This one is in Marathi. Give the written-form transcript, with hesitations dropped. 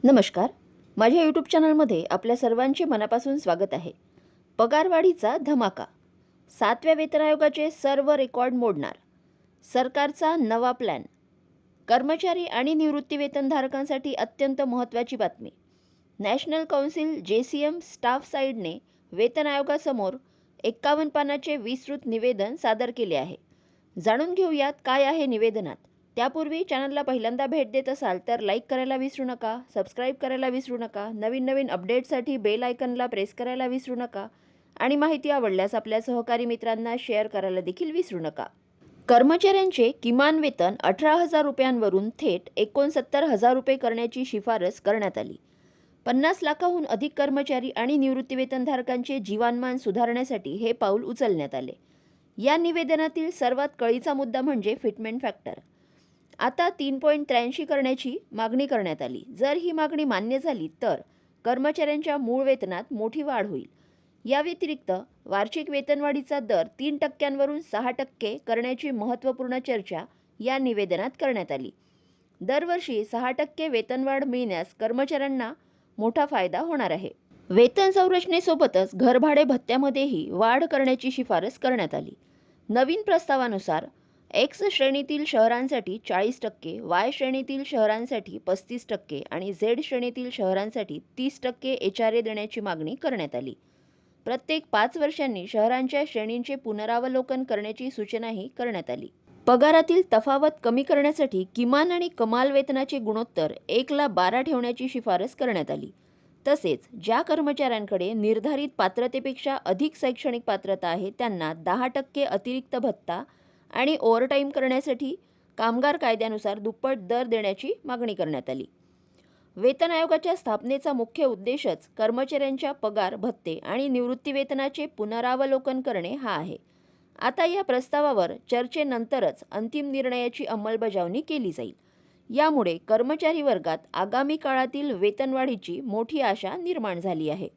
नमस्कार. माझ्या यूट्यूब चॅनलमध्ये आपल्या सर्वांचे मनापासून स्वागत आहे. पगारवाढीचा धमाका. 7व्या वेतन आयोगाचे सर्व रेकॉर्ड मोडणार. सरकारचा नवा प्लॅन. कर्मचारी आणि निवृत्ती वेतनधारकांसाठी अत्यंत महत्त्वाची बातमी. नॅशनल काउन्सिल JCM स्टाफ साईडने वेतन आयोगासमोर 51 पानाचे विस्तृत निवेदन सादर केले आहे. जाणून घेऊयात काय आहे निवेदनात. त्यापूर्वी चॅनलला पहिल्यांदा भेट देत असाल तर लाईक करायला विसरू नका, सबस्क्राईब करायला विसरू नका, नवीन अपडेट्ससाठी बेल आयकनला प्रेस करायला विसरू नका आणि माहिती आवडल्यास आपल्या सहकारी मित्रांना शेअर करायला देखील विसरू नका. कर्मचाऱ्यांचे किमान वेतन 18,000 रुपयांवरून थेट 69,000 रुपये करण्याची शिफारस करण्यात आली. 50 लाखाहून अधिक कर्मचारी आणि निवृत्ती वेतनधारकांचे जीवनमान सुधारण्यासाठी हे पाऊल उचलण्यात आले. या निवेदनातील सर्वात कळीचा मुद्दा म्हणजे फिटमेंट फॅक्टर. आता 3.83 करण्याची मागणी करण्यात आली. जर ही मागणी मान्य झाली तर कर्मचाऱ्यांच्या मूळ वेतनात मोठी वाढ होईल. या व्यतिरिक्त वार्षिक वेतनवाढीचा दर 3% 6% करण्याची महत्त्वपूर्ण चर्चा या निवेदनात करण्यात आली. दरवर्षी 6% वेतनवाढ मिळण्यास कर्मचाऱ्यांना मोठा फायदा होणार आहे. वेतन संरचनेसोबतच घरभाडे भत्त्यामध्येही वाढ करण्याची शिफारस करण्यात आली. नवीन प्रस्तावानुसार X श्रेणीतील शहरांसाठी 40%, Y श्रेणीतील शहरांसाठी 35% आणि Z श्रेणीतील शहरांसाठी 30% HRA देण्याची मागणी करण्यात आली. प्रत्येक 5 वर्षांनी शहरांच्या श्रेणींचे पुनरावलोकन करण्याची सूचनाही करण्यात आली. पगारातील तफावत कमी करण्यासाठी किमान आणि कमाल वेतनाचे गुणोत्तर 1:12 ठेवण्याची शिफारस करण्यात आली. तसेच ज्या कर्मचाऱ्यांकडे निर्धारित पात्रतेपेक्षा अधिक शैक्षणिक पात्रता आहे त्यांना 10% अतिरिक्त भत्ता आणि ओव्हरटाईम करण्यासाठी कामगार कायद्यानुसार दुप्पट दर देण्याची मागणी करण्यात आली. वेतन आयोगाच्या स्थापनेचा मुख्य उद्देशच कर्मचाऱ्यांच्या पगार, भत्ते आणि निवृत्ती वेतनाचे पुनरावलोकन करणे हा आहे. आता या प्रस्तावावर चर्चेनंतरच अंतिम निर्णयाची अंमलबजावणी केली जाईल. यामुळे कर्मचारी वर्गात आगामी काळातील वेतनवाढीची मोठी आशा निर्माण झाली आहे.